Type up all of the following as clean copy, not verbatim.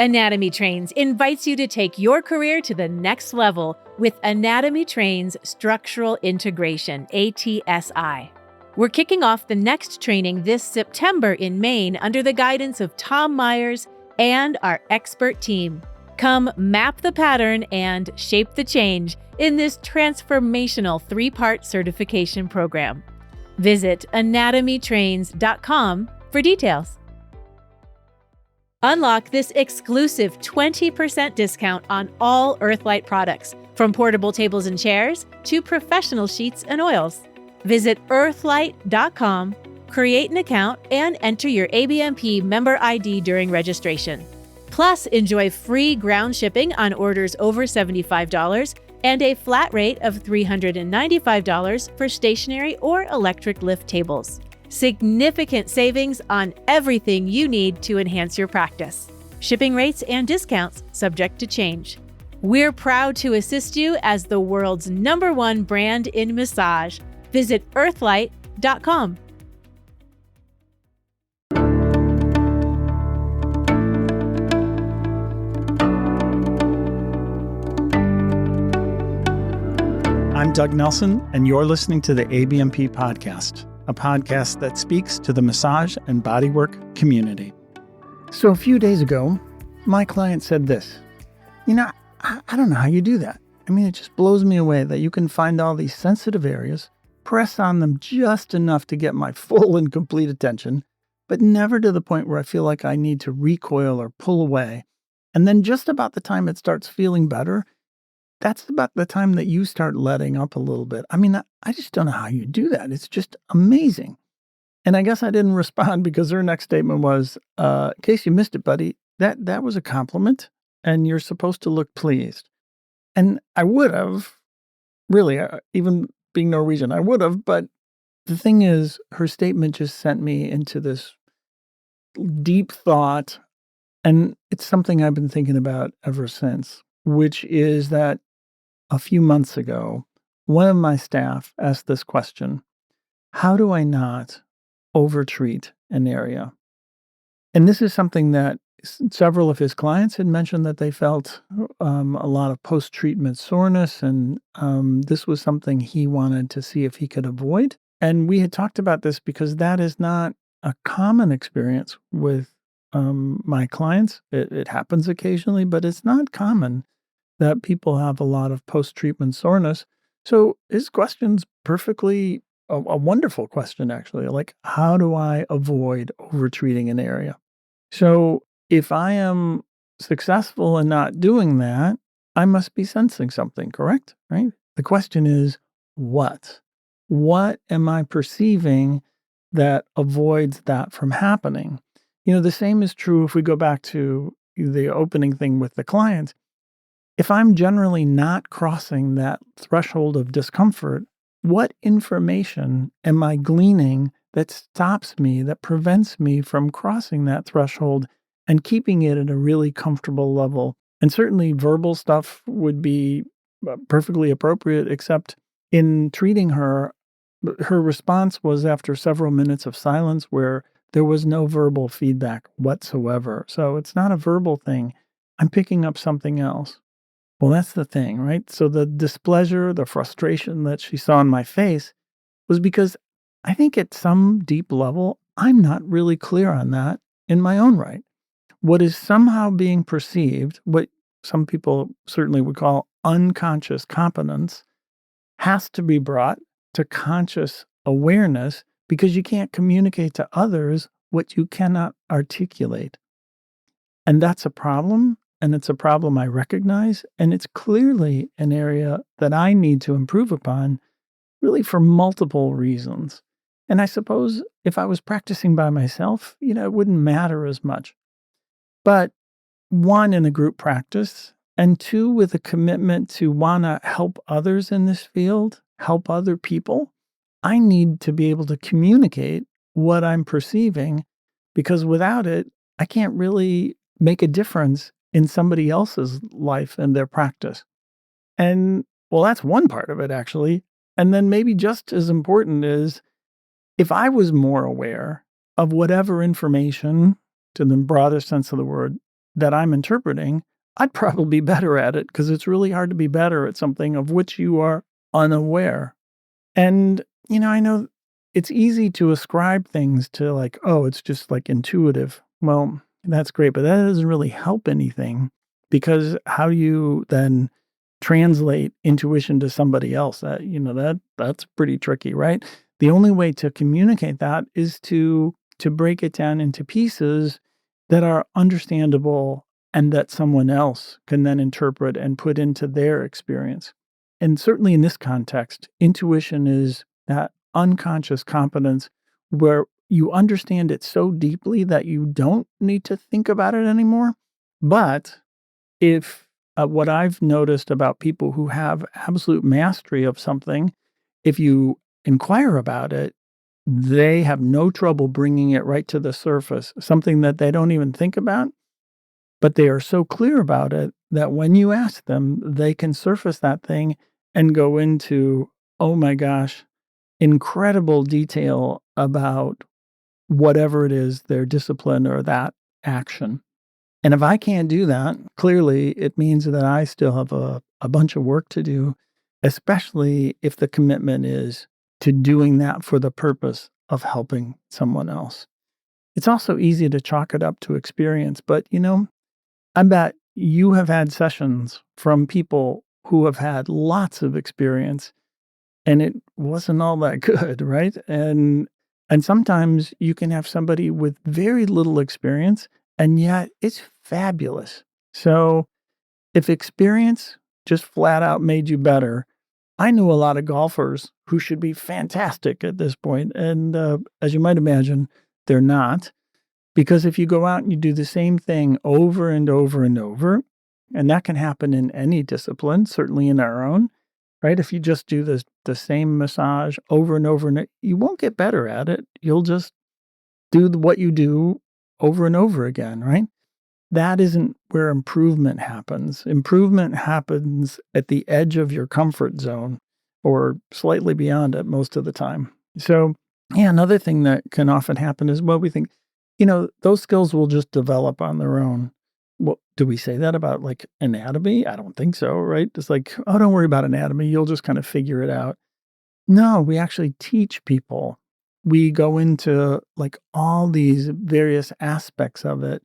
Anatomy Trains invites you to take your career to the next level with Anatomy Trains Structural Integration, ATSI. We're kicking off the next training this September in Maine under the guidance of Tom Myers and our expert team. Come map the pattern and shape the change in this transformational 3-part certification program. Visit anatomytrains.com for details. Unlock this exclusive 20% discount on all Earthlight products, from portable tables and chairs to professional sheets and oils. Visit earthlight.com, create an account, and enter your ABMP member ID during registration. Plus, enjoy free ground shipping on orders over $75 and a flat rate of $395 for stationary or electric lift tables. Significant savings on everything you need to enhance your practice. Shipping rates and discounts subject to change. We're proud to assist you as the world's #1 brand in massage. Visit earthlight.com. I'm Doug Nelson, and you're listening to the ABMP Podcast, a podcast that speaks to the massage and bodywork community. So a few days ago, my client said this, I don't know how you do that. I mean, it just blows me away that you can find all these sensitive areas, press on them just enough to get my full and complete attention, but never to the point where I feel like I need to recoil or pull away. And then just about the time it starts feeling better, that's about the time that you start letting up a little bit. I mean, I just don't know how you do that. It's just amazing. And I guess I didn't respond because her next statement was, in case you missed it, buddy, that was a compliment and you're supposed to look pleased. And I would have, really, even being Norwegian, I would have. But the thing is, her statement just sent me into this deep thought. And it's something I've been thinking about ever since, which is that a few months ago, one of my staff asked this question: how do I not overtreat an area? And this is something that several of his clients had mentioned that they felt a lot of post-treatment soreness, and this was something he wanted to see if he could avoid. And we had talked about this because that is not a common experience with my clients. It happens occasionally, but it's not common that people have a lot of post-treatment soreness. So his question's perfectly a wonderful question, actually. Like, how do I avoid overtreating an area? So if I am successful in not doing that, I must be sensing something, correct? Right? The question is, what? What am I perceiving that avoids that from happening? The same is true if we go back to the opening thing with the client. If I'm generally not crossing that threshold of discomfort, what information am I gleaning that stops me, that prevents me from crossing that threshold and keeping it at a really comfortable level? And certainly verbal stuff would be perfectly appropriate, except in treating her, her response was after several minutes of silence where there was no verbal feedback whatsoever. So it's not a verbal thing. I'm picking up something else. Well, that's the thing, right? So the displeasure, the frustration that she saw in my face was because I think at some deep level, I'm not really clear on that in my own right. What is somehow being perceived, what some people certainly would call unconscious competence, has to be brought to conscious awareness because you can't communicate to others what you cannot articulate. And that's a problem. And it's a problem I recognize, and it's clearly an area that I need to improve upon, really for multiple reasons. And I suppose if I was practicing by myself, it wouldn't matter as much. But one, in a group practice, and two, with a commitment to want to help others in this field, help other people, I need to be able to communicate what I'm perceiving, because without it, I can't really make a difference in somebody else's life and their practice. And well, that's one part of it, actually. And then maybe just as important is if I was more aware of whatever information, to the broader sense of the word, that I'm interpreting, I'd probably be better at it because it's really hard to be better at something of which you are unaware. And, I know it's easy to ascribe things to like, oh, it's just like intuitive. Well, that's great, but that doesn't really help anything because how do you then translate intuition to somebody else? That's pretty tricky, right? The only way to communicate that is to break it down into pieces that are understandable and that someone else can then interpret and put into their experience. And certainly in this context, intuition is that unconscious competence where you understand it so deeply that you don't need to think about it anymore. But if what I've noticed about people who have absolute mastery of something, if you inquire about it, they have no trouble bringing it right to the surface, something that they don't even think about, but they are so clear about it that when you ask them, they can surface that thing and go into, oh my gosh, incredible detail about whatever it is, their discipline or that action. And if I can't do that, clearly it means that I still have a bunch of work to do, especially if the commitment is to doing that for the purpose of helping someone else. It's also easy to chalk it up to experience, but I bet you have had sessions from people who have had lots of experience and it wasn't all that good, right? And sometimes you can have somebody with very little experience and yet it's fabulous. So if experience just flat out made you better, I know a lot of golfers who should be fantastic at this point, and as you might imagine, they're not. Because if you go out and you do the same thing over and over and over, and that can happen in any discipline, certainly in our own, right? If you just do the same massage over and over, and you won't get better at it. You'll just do what you do over and over again, right? That isn't where improvement happens. Improvement happens at the edge of your comfort zone or slightly beyond it most of the time. So, yeah, another thing that can often happen is, well, we think, those skills will just develop on their own. Well, do we say that about like anatomy? I don't think so, right? It's like, oh, don't worry about anatomy. You'll just kind of figure it out. No, we actually teach people. We go into like all these various aspects of it.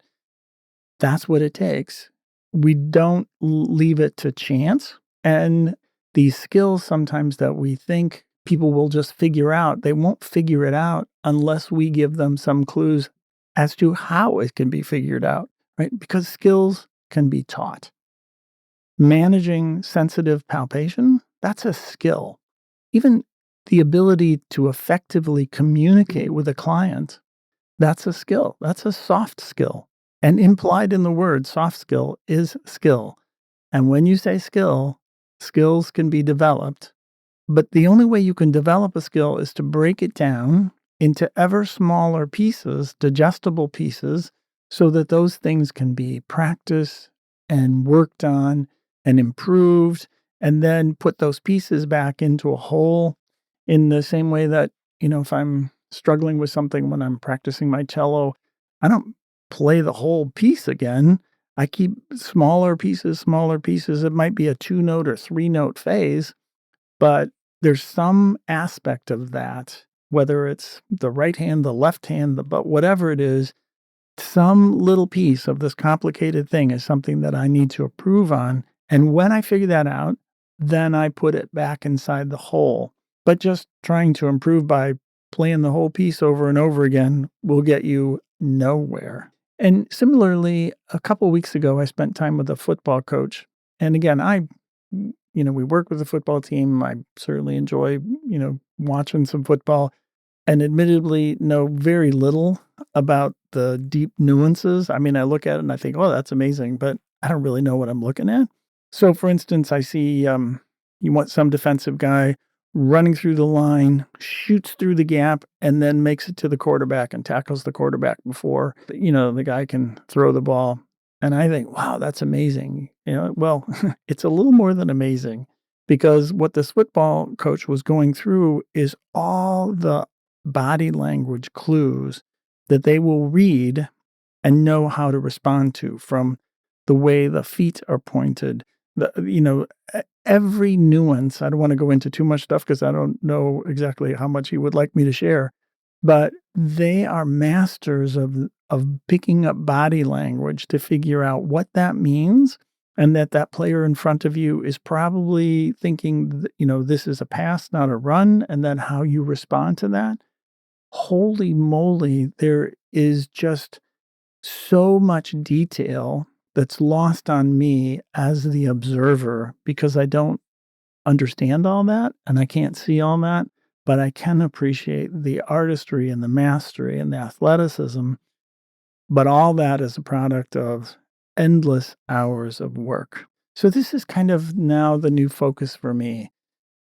That's what it takes. We don't leave it to chance. And these skills sometimes that we think people will just figure out, they won't figure it out unless we give them some clues as to how it can be figured out, right? Because skills can be taught. Managing sensitive palpation, that's a skill. Even the ability to effectively communicate with a client, that's a skill. That's a soft skill. And implied in the word soft skill is skill. And when you say skill, skills can be developed. But the only way you can develop a skill is to break it down into ever smaller pieces, digestible pieces, so that those things can be practiced and worked on and improved, and then put those pieces back into a whole in the same way that, if I'm struggling with something when I'm practicing my cello, I don't play the whole piece again. I keep smaller pieces, smaller pieces. It might be a 2-note or 3-note phase, but there's some aspect of that, whether it's the right hand, the left hand, but whatever it is, some little piece of this complicated thing is something that I need to improve on. And when I figure that out, then I put it back inside the whole. But just trying to improve by playing the whole piece over and over again will get you nowhere. And similarly, a couple weeks ago, I spent time with a football coach. And again, we work with the football team. I certainly enjoy, watching some football and admittedly know very little about the deep nuances. I mean, I look at it and I think, oh, that's amazing, but I don't really know what I'm looking at. So for instance, I see you want some defensive guy running through the line, shoots through the gap, and then makes it to the quarterback and tackles the quarterback before, the guy can throw the ball. And I think, wow, that's amazing. Well, it's a little more than amazing because what this football coach was going through is all the body language clues that they will read and know how to respond to, from the way the feet are pointed, every nuance. I don't want to go into too much stuff because I don't know exactly how much he would like me to share, but they are masters of picking up body language to figure out what that means, and that player in front of you is probably thinking, this is a pass, not a run, and then how you respond to that. Holy moly, there is just so much detail that's lost on me as the observer because I don't understand all that and I can't see all that, but I can appreciate the artistry and the mastery and the athleticism. But all that is a product of endless hours of work. So this is kind of now the new focus for me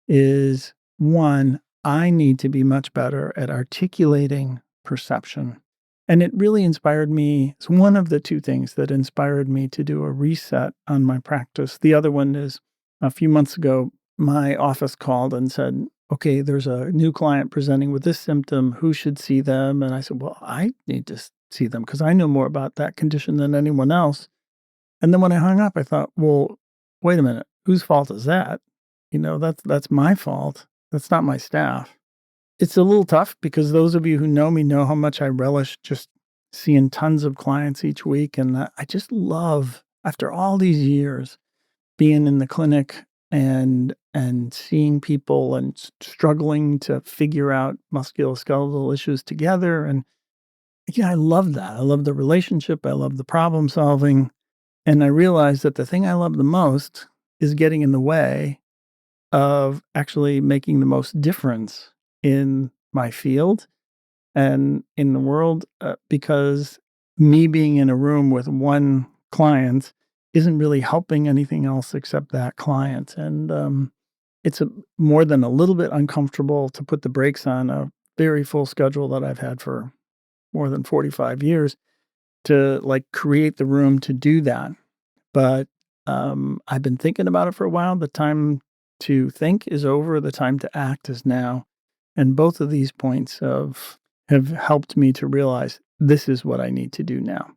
is, one, I need to be much better at articulating perception. And it really inspired me. It's one of the two things that inspired me to do a reset on my practice. The other one is a few months ago, my office called and said, okay, there's a new client presenting with this symptom. Who should see them? And I said, well, I need to see them because I know more about that condition than anyone else. And then when I hung up, I thought, well, wait a minute, whose fault is that? That's my fault. That's not my staff. It's a little tough because those of you who know me know how much I relish just seeing tons of clients each week. And I just love, after all these years, being in the clinic and seeing people and struggling to figure out musculoskeletal issues together. And I love that. I love the relationship. I love the problem solving. And I realized that the thing I love the most is getting in the way of actually making the most difference in my field and in the world, because me being in a room with one client isn't really helping anything else except that client. And it's more than a little bit uncomfortable to put the brakes on a very full schedule that I've had for more than 45 years to create the room to do that. But I've been thinking about it for a while. The time to think is over. The time to act is now. And both of these points have helped me to realize this is what I need to do now.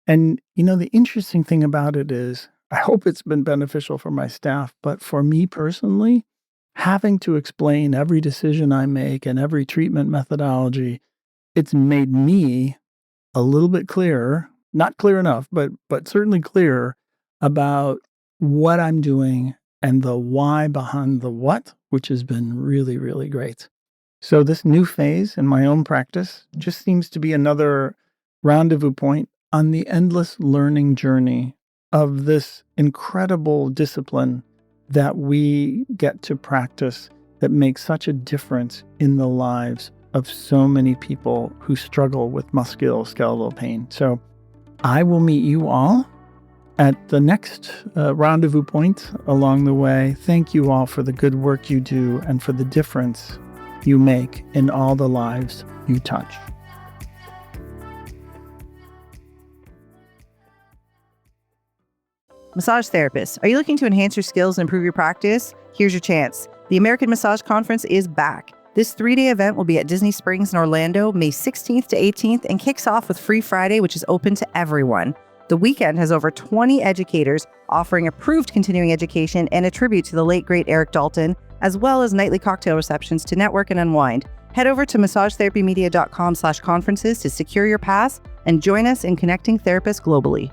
And, the interesting thing about it is I hope it's been beneficial for my staff, but for me personally, having to explain every decision I make and every treatment methodology, it's made me a little bit clearer, not clear enough, but certainly clearer about what I'm doing and the why behind the what, which has been really, really great. So this new phase in my own practice just seems to be another rendezvous point on the endless learning journey of this incredible discipline that we get to practice that makes such a difference in the lives of so many people who struggle with musculoskeletal pain. So I will meet you all at the next rendezvous point along the way. Thank you all for the good work you do and for the difference you make in all the lives you touch. Massage therapists, are you looking to enhance your skills and improve your practice? Here's your chance. The American Massage Conference is back. This 3-day event will be at Disney Springs in Orlando, May 16th to 18th, and kicks off with Free Friday, which is open to everyone. The weekend has over 20 educators offering approved continuing education and a tribute to the late, great Eric Dalton, as well as nightly cocktail receptions to network and unwind. Head over to massagetherapymedia.com/conferences to secure your pass and join us in connecting therapists globally.